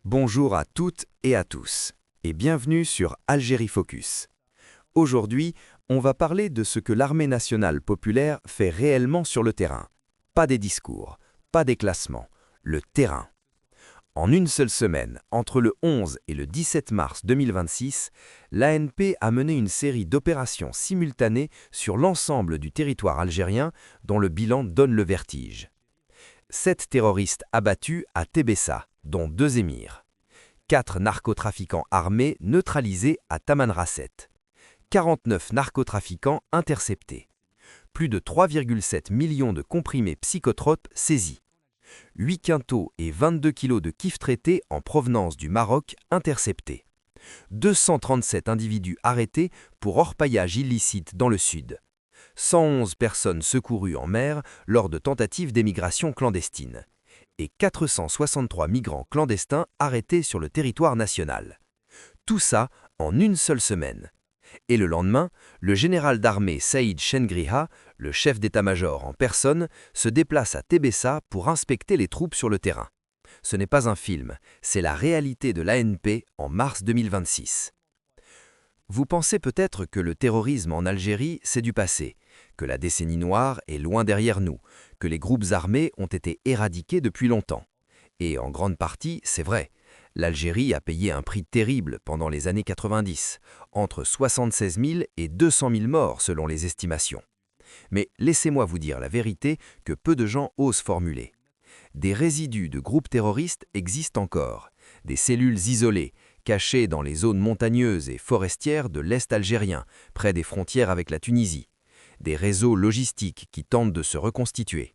Bonjour à toutes et à tous, et bienvenue sur Algérie Focus. Aujourd'hui, on va parler de ce que l'armée nationale populaire fait réellement sur le terrain. Pas des discours, pas des classements, le terrain. En une seule semaine, entre le 11 et le 17 mars 2026, l'ANP a mené une série d'opérations simultanées sur l'ensemble du territoire algérien dont le bilan donne le vertige. 7 terroristes abattus à Tébessa, dont 2 émirs. 4 narcotrafiquants armés neutralisés à Tamanrasset. 49 narcotrafiquants interceptés. Plus de 3,7 millions de comprimés psychotropes saisis. 8 quintaux et 22 kilos de kiff traités en provenance du Maroc interceptés. 237 individus arrêtés pour orpaillage illicite dans le sud. 111 personnes secourues en mer lors de tentatives d'émigration clandestine. Et 463 migrants clandestins arrêtés sur le territoire national. Tout ça en une seule semaine. Et le lendemain, le général d'armée Saïd Chengriha, le chef d'état-major en personne, se déplace à Tébessa pour inspecter les troupes sur le terrain. Ce n'est pas un film, c'est la réalité de l'ANP en mars 2026. Vous pensez peut-être que le terrorisme en Algérie, c'est du passé, que la décennie noire est loin derrière nous, que les groupes armés ont été éradiqués depuis longtemps. Et en grande partie, c'est vrai. L'Algérie a payé un prix terrible pendant les années 90, entre 76 000 et 200 000 morts selon les estimations. Mais laissez-moi vous dire la vérité que peu de gens osent formuler. Des résidus de groupes terroristes existent encore, des cellules isolées, cachées dans les zones montagneuses et forestières de l'Est algérien, près des frontières avec la Tunisie. Des réseaux logistiques qui tentent de se reconstituer.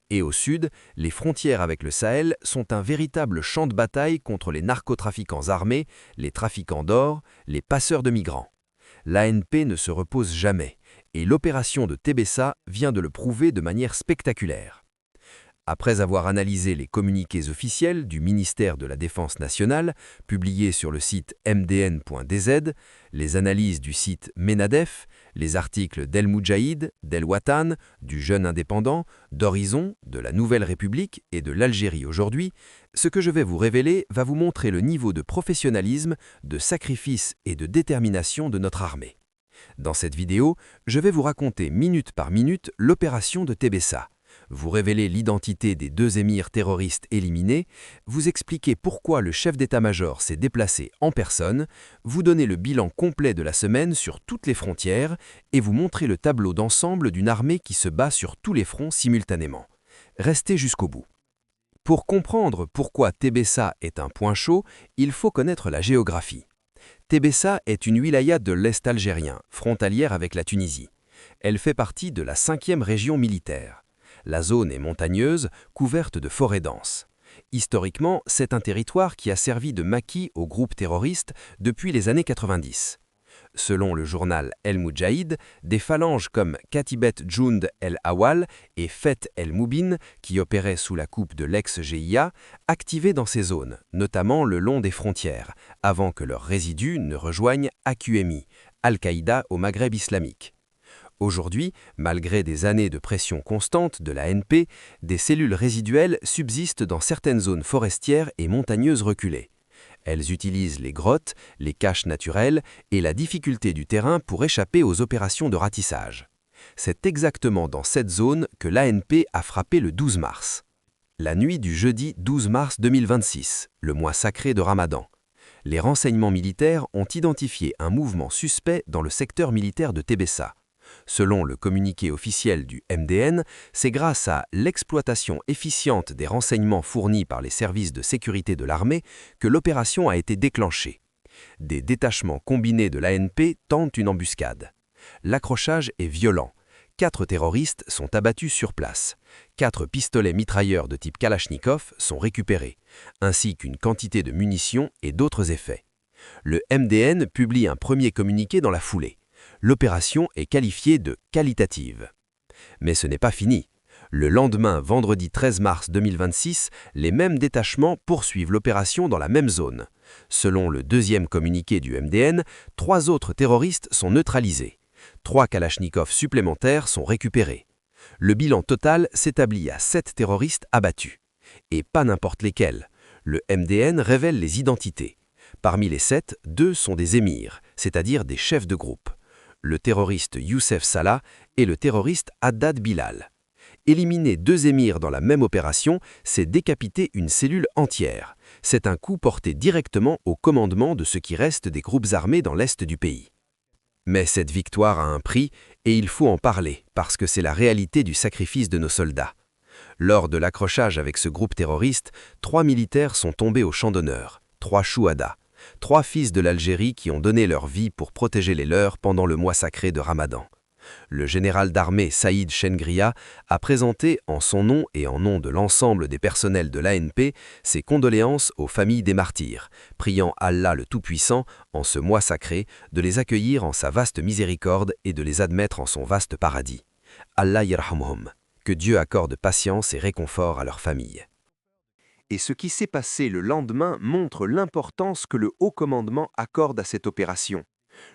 Et au sud, les frontières avec le Sahel sont un véritable champ de bataille contre les narcotrafiquants armés, les trafiquants d'or, les passeurs de migrants. L'ANP ne se repose jamais, et l'opération de Tébessa vient de le prouver de manière spectaculaire. Après avoir analysé les communiqués officiels du ministère de la Défense nationale, publiés sur le site mdn.dz, les analyses du site Menadef, les articles d'El Moudjahid, d'El Watan, du Jeune Indépendant, d'Horizon, de la Nouvelle République et de l'Algérie aujourd'hui, ce que je vais vous révéler va vous montrer le niveau de professionnalisme, de sacrifice et de détermination de notre armée. Dans cette vidéo, je vais vous raconter minute par minute l'opération de Tébessa. Vous révéler l'identité des 2 émirs terroristes éliminés, vous expliquer pourquoi le chef d'état-major s'est déplacé en personne, vous donner le bilan complet de la semaine sur toutes les frontières et vous montrer le tableau d'ensemble d'une armée qui se bat sur tous les fronts simultanément. Restez jusqu'au bout. Pour comprendre pourquoi Tébessa est un point chaud, il faut connaître la géographie. Tébessa est une wilaya de l'Est algérien, frontalière avec la Tunisie. Elle fait partie de la 5e région militaire. La zone est montagneuse, couverte de forêts denses. Historiquement, c'est un territoire qui a servi de maquis aux groupes terroristes depuis les années 90. Selon le journal El Moudjahid, des phalanges comme Katibet Djound El Awal et Feth El Moubin, qui opéraient sous la coupe de l'ex-GIA, activaient dans ces zones, notamment le long des frontières, avant que leurs résidus ne rejoignent AQMI, Al-Qaïda au Maghreb islamique. Aujourd'hui, malgré des années de pression constante de l'ANP, des cellules résiduelles subsistent dans certaines zones forestières et montagneuses reculées. Elles utilisent les grottes, les caches naturelles et la difficulté du terrain pour échapper aux opérations de ratissage. C'est exactement dans cette zone que l'ANP a frappé le 12 mars. La nuit du jeudi 12 mars 2026, le mois sacré de Ramadan. Les renseignements militaires ont identifié un mouvement suspect dans le secteur militaire de Tébessa. Selon le communiqué officiel du MDN, c'est grâce à l'exploitation efficiente des renseignements fournis par les services de sécurité de l'armée que l'opération a été déclenchée. Des détachements combinés de l'ANP tentent une embuscade. L'accrochage est violent. 4 terroristes sont abattus sur place. 4 pistolets mitrailleurs de type Kalachnikov sont récupérés, ainsi qu'une quantité de munitions et d'autres effets. Le MDN publie un premier communiqué dans la foulée. L'opération est qualifiée de qualitative. Mais ce n'est pas fini. Le lendemain, vendredi 13 mars 2026, les mêmes détachements poursuivent l'opération dans la même zone. Selon le 2e communiqué du MDN, 3 autres terroristes sont neutralisés. 3 Kalachnikovs supplémentaires sont récupérés. Le bilan total s'établit à 7 terroristes abattus. Et pas n'importe lesquels. Le MDN révèle les identités. Parmi les 7, 2 sont des émirs, c'est-à-dire des chefs de groupe. Le terroriste Youssef Salah et le terroriste Haddad Bilal. Éliminer 2 émirs dans la même opération, c'est décapiter une cellule entière. C'est un coup porté directement au commandement de ce qui reste des groupes armés dans l'est du pays. Mais cette victoire a un prix, et il faut en parler, parce que c'est la réalité du sacrifice de nos soldats. Lors de l'accrochage avec ce groupe terroriste, 3 militaires sont tombés au champ d'honneur, 3 chouhadas, 3 fils de l'Algérie qui ont donné leur vie pour protéger les leurs pendant le mois sacré de Ramadan. Le général d'armée Saïd Chengria a présenté en son nom et en nom de l'ensemble des personnels de l'ANP ses condoléances aux familles des martyrs, priant Allah le Tout-Puissant, en ce mois sacré, de les accueillir en sa vaste miséricorde et de les admettre en son vaste paradis. Allah yarhamhum, que Dieu accorde patience et réconfort à leurs familles. Et ce qui s'est passé le lendemain montre l'importance que le haut commandement accorde à cette opération.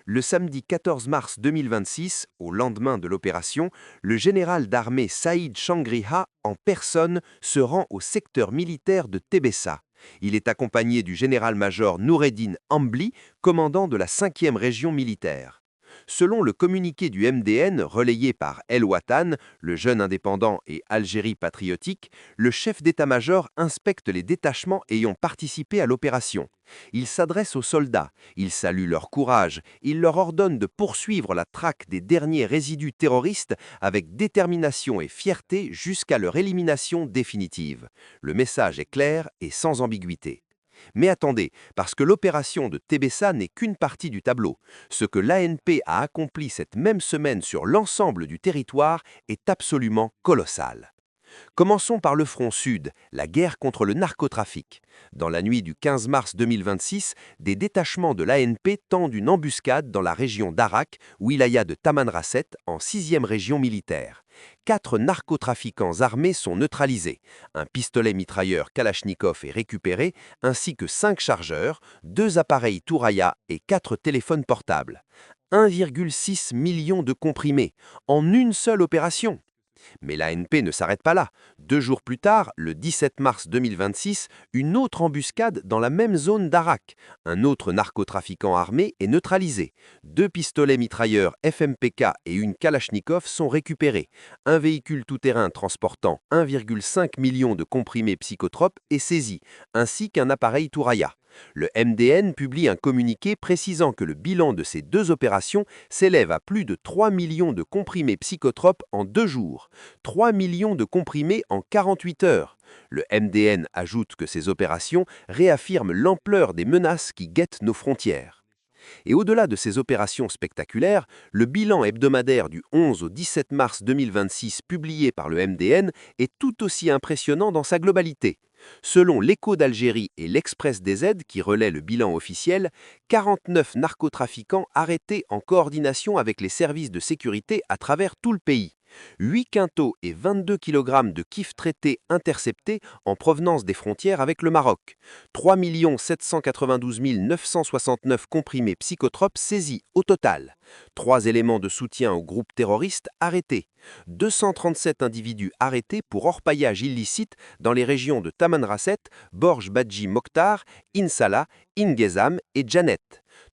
Le samedi 14 mars 2026, au lendemain de l'opération, le général d'armée Saïd Changriha, en personne, se rend au secteur militaire de Tébessa. Il est accompagné du général-major Noureddin Ambli, commandant de la 5e région militaire. Selon le communiqué du MDN relayé par El Watan, le Jeune indépendant et Algérie patriotique, le chef d'état-major inspecte les détachements ayant participé à l'opération. Il s'adresse aux soldats, il salue leur courage, il leur ordonne de poursuivre la traque des derniers résidus terroristes avec détermination et fierté jusqu'à leur élimination définitive. Le message est clair et sans ambiguïté. Mais attendez, parce que l'opération de Tébessa n'est qu'une partie du tableau. Ce que l'ANP a accompli cette même semaine sur l'ensemble du territoire est absolument colossal. Commençons par le front sud, la guerre contre le narcotrafic. Dans la nuit du 15 mars 2026, des détachements de l'ANP tendent une embuscade dans la région d'Arak, wilaya de Tamanrasset, en 6e région militaire. 4 narcotrafiquants armés sont neutralisés. Un pistolet mitrailleur Kalachnikov est récupéré, ainsi que 5 chargeurs, 2 appareils Touraya et 4 téléphones portables. 1,6 million de comprimés, en une seule opération. Mais l'ANP ne s'arrête pas là. 2 jours plus tard, le 17 mars 2026, une autre embuscade dans la même zone d'Arak. Un autre narcotrafiquant armé est neutralisé. 2 pistolets mitrailleurs FMPK et une Kalachnikov sont récupérés. Un véhicule tout-terrain transportant 1,5 million de comprimés psychotropes est saisi, ainsi qu'un appareil Touraya. Le MDN publie un communiqué précisant que le bilan de ces 2 opérations s'élève à plus de 3 millions de comprimés psychotropes en 2 jours, 3 millions de comprimés en 48 heures. Le MDN ajoute que ces opérations réaffirment l'ampleur des menaces qui guettent nos frontières. Et au-delà de ces opérations spectaculaires, le bilan hebdomadaire du 11 au 17 mars 2026 publié par le MDN est tout aussi impressionnant dans sa globalité. Selon l'Écho d'Algérie et l'Express des Aides qui relaient le bilan officiel, 49 narcotrafiquants arrêtés en coordination avec les services de sécurité à travers tout le pays. 8 quintaux et 22 kg de kiff traités interceptés en provenance des frontières avec le Maroc. 3 792 969 comprimés psychotropes saisis au total. 3 éléments de soutien au groupe terroriste arrêtés. 237 individus arrêtés pour orpaillage illicite dans les régions de Tamanrasset, Borj Badji Mokhtar, Insala, Ingezam et Janet.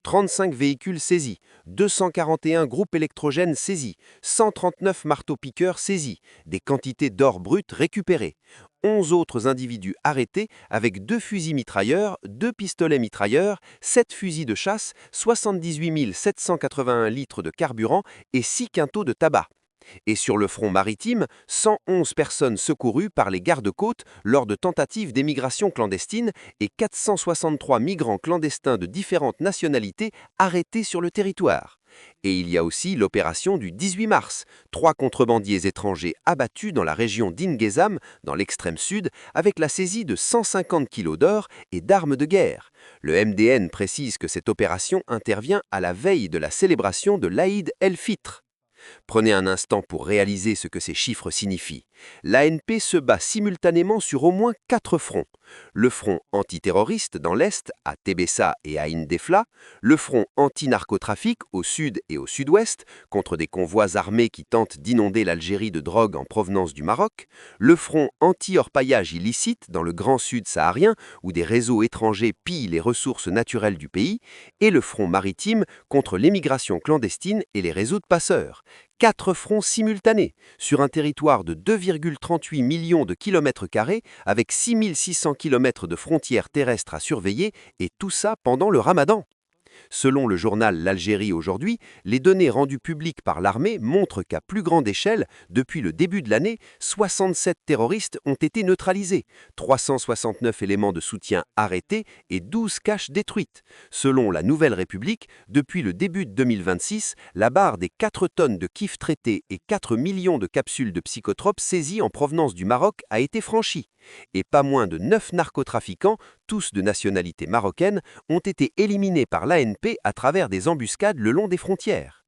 35 véhicules saisis, 241 groupes électrogènes saisis, 139 marteaux-piqueurs saisis, des quantités d'or brut récupérées. 11 autres individus arrêtés avec 2 fusils mitrailleurs, 2 pistolets mitrailleurs, 7 fusils de chasse, 78 781 litres de carburant et 6 quintaux de tabac. Et sur le front maritime, 111 personnes secourues par les gardes-côtes lors de tentatives d'émigration clandestine et 463 migrants clandestins de différentes nationalités arrêtés sur le territoire. Et il y a aussi l'opération du 18 mars, 3 contrebandiers étrangers abattus dans la région d'Ingezam, dans l'extrême sud, avec la saisie de 150 kilos d'or et d'armes de guerre. Le MDN précise que cette opération intervient à la veille de la célébration de l'Aïd el-Fitr. Prenez un instant pour réaliser ce que ces chiffres signifient. L'ANP se bat simultanément sur au moins 4 fronts. Le front antiterroriste dans l'Est, à Tébessa et à Indefla, le front anti-narcotrafic au sud et au sud-ouest, contre des convois armés qui tentent d'inonder l'Algérie de drogue en provenance du Maroc, le front anti-orpaillage illicite dans le Grand Sud saharien, où des réseaux étrangers pillent les ressources naturelles du pays, et le front maritime contre l'émigration clandestine et les réseaux de passeurs. 4 fronts simultanés, sur un territoire de 2,38 millions de kilomètres carrés, avec 6600 kilomètres de frontières terrestres à surveiller, et tout ça pendant le Ramadan. Selon le journal L'Algérie aujourd'hui, les données rendues publiques par l'armée montrent qu'à plus grande échelle, depuis le début de l'année, 67 terroristes ont été neutralisés, 369 éléments de soutien arrêtés et 12 caches détruites. Selon la Nouvelle République, depuis le début de 2026, la barre des 4 tonnes de kiff traités et 4 millions de capsules de psychotropes saisies en provenance du Maroc a été franchie. Et pas moins de 9 narcotrafiquants, tous de nationalité marocaine, ont été éliminés par l'ANP à travers des embuscades le long des frontières.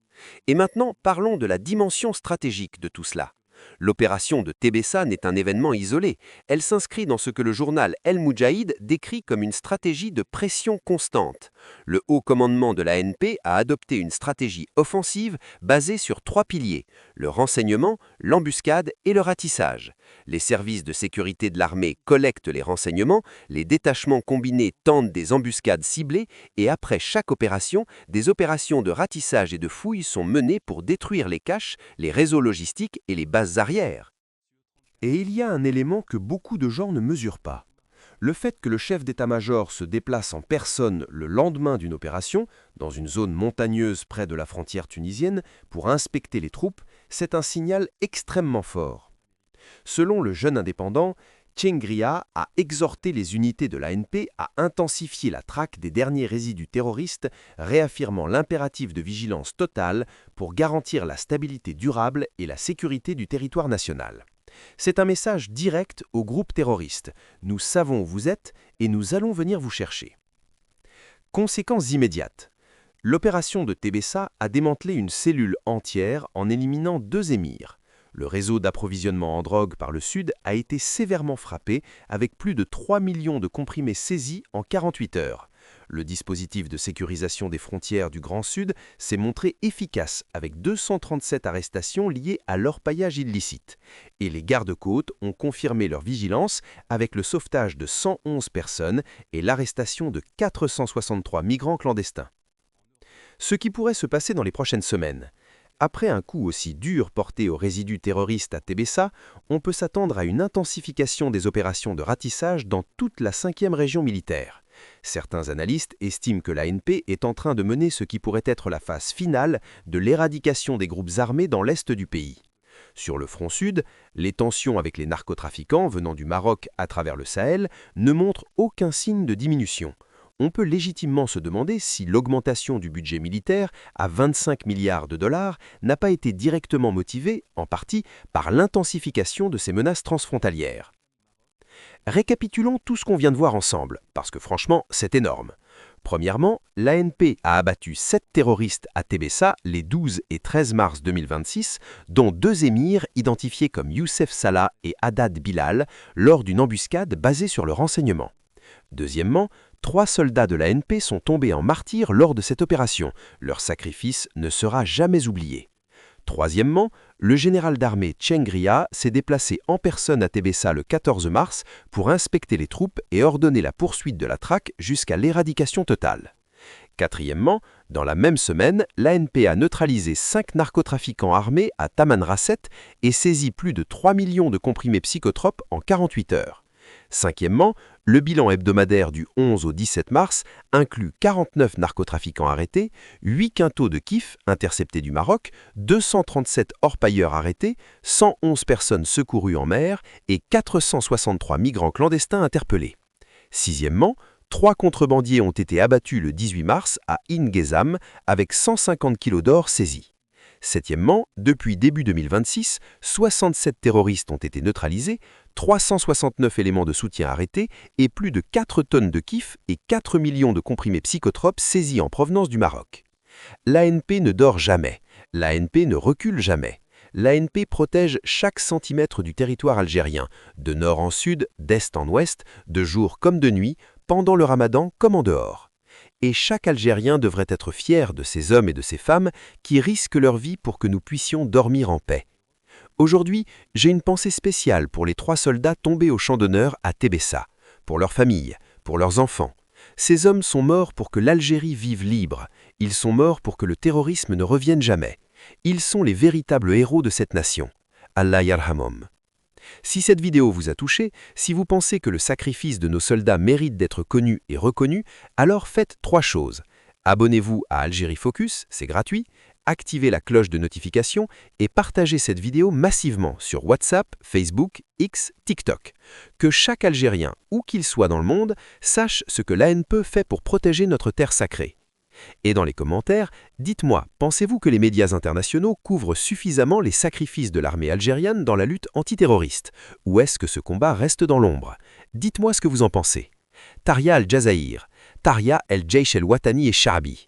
Et maintenant, parlons de la dimension stratégique de tout cela. L'opération de Tébessa n'est un événement isolé. Elle s'inscrit dans ce que le journal El Moudjahid décrit comme une stratégie de pression constante. Le haut commandement de l'ANP a adopté une stratégie offensive basée sur 3 piliers: le renseignement, l'embuscade et le ratissage. Les services de sécurité de l'armée collectent les renseignements, les détachements combinés tentent des embuscades ciblées et après chaque opération, des opérations de ratissage et de fouille sont menées pour détruire les caches, les réseaux logistiques et les bases arrières. Et il y a un élément que beaucoup de gens ne mesurent pas. Le fait que le chef d'état-major se déplace en personne le lendemain d'une opération, dans une zone montagneuse près de la frontière tunisienne, pour inspecter les troupes, c'est un signal extrêmement fort. Selon le Jeune Indépendant, Tchengria a exhorté les unités de l'ANP à intensifier la traque des derniers résidus terroristes, réaffirmant l'impératif de vigilance totale pour garantir la stabilité durable et la sécurité du territoire national. C'est un message direct aux groupes terroristes. Nous savons où vous êtes et nous allons venir vous chercher. Conséquences immédiates. L'opération de Tébessa a démantelé une cellule entière en éliminant 2 émirs. Le réseau d'approvisionnement en drogue par le Sud a été sévèrement frappé avec plus de 3 millions de comprimés saisis en 48 heures. Le dispositif de sécurisation des frontières du Grand Sud s'est montré efficace avec 237 arrestations liées à l'orpaillage illicite. Et les gardes-côtes ont confirmé leur vigilance avec le sauvetage de 111 personnes et l'arrestation de 463 migrants clandestins. Ce qui pourrait se passer dans les prochaines semaines. Après un coup aussi dur porté aux résidus terroristes à Tébessa, on peut s'attendre à une intensification des opérations de ratissage dans toute la 5e région militaire. Certains analystes estiment que l'ANP est en train de mener ce qui pourrait être la phase finale de l'éradication des groupes armés dans l'est du pays. Sur le front sud, les tensions avec les narcotrafiquants venant du Maroc à travers le Sahel ne montrent aucun signe de diminution. On peut légitimement se demander si l'augmentation du budget militaire à 25 milliards de dollars n'a pas été directement motivée, en partie, par l'intensification de ces menaces transfrontalières. Récapitulons tout ce qu'on vient de voir ensemble, parce que franchement, c'est énorme. Premièrement, l'ANP a abattu 7 terroristes à Tébessa les 12 et 13 mars 2026, dont 2 émirs identifiés comme Youssef Salah et Haddad Bilal, lors d'une embuscade basée sur le renseignement. Deuxièmement, 3 soldats de l'ANP sont tombés en martyrs lors de cette opération. Leur sacrifice ne sera jamais oublié. Troisièmement, le général d'armée Tchengria s'est déplacé en personne à Tébessa le 14 mars pour inspecter les troupes et ordonner la poursuite de la traque jusqu'à l'éradication totale. Quatrièmement, dans la même semaine, l'ANP a neutralisé 5 narcotrafiquants armés à Tamanrasset et saisi plus de 3 millions de comprimés psychotropes en 48 heures. Cinquièmement, le bilan hebdomadaire du 11 au 17 mars inclut 49 narcotrafiquants arrêtés, 8 quintaux de kiff interceptés du Maroc, 237 orpailleurs arrêtés, 111 personnes secourues en mer et 463 migrants clandestins interpellés. Sixièmement, 3 contrebandiers ont été abattus le 18 mars à Ingezam avec 150 kg d'or saisis. Septièmement, depuis début 2026, 67 terroristes ont été neutralisés, 369 éléments de soutien arrêtés et plus de 4 tonnes de kiff et 4 millions de comprimés psychotropes saisis en provenance du Maroc. L'ANP ne dort jamais, l'ANP ne recule jamais. L'ANP protège chaque centimètre du territoire algérien, de nord en sud, d'est en ouest, de jour comme de nuit, pendant le ramadan comme en dehors. Et chaque Algérien devrait être fier de ces hommes et de ces femmes qui risquent leur vie pour que nous puissions dormir en paix. Aujourd'hui, j'ai une pensée spéciale pour les 3 soldats tombés au champ d'honneur à Tébessa, pour leurs familles, pour leurs enfants. Ces hommes sont morts pour que l'Algérie vive libre. Ils sont morts pour que le terrorisme ne revienne jamais. Ils sont les véritables héros de cette nation. Allah yarhamhum. Si cette vidéo vous a touché, si vous pensez que le sacrifice de nos soldats mérite d'être connu et reconnu, alors faites 3 choses. Abonnez-vous à Algérie Focus, c'est gratuit, activez la cloche de notification et partagez cette vidéo massivement sur WhatsApp, Facebook, X, TikTok. Que chaque Algérien, où qu'il soit dans le monde, sache ce que l'ANP fait pour protéger notre terre sacrée. Et dans les commentaires, dites-moi, pensez-vous que les médias internationaux couvrent suffisamment les sacrifices de l'armée algérienne dans la lutte antiterroriste? Ou est-ce que ce combat reste dans l'ombre? Dites-moi ce que vous en pensez. Taria al-Jazaïr, Taria el-Jaysh el-Watani et Sha'bi.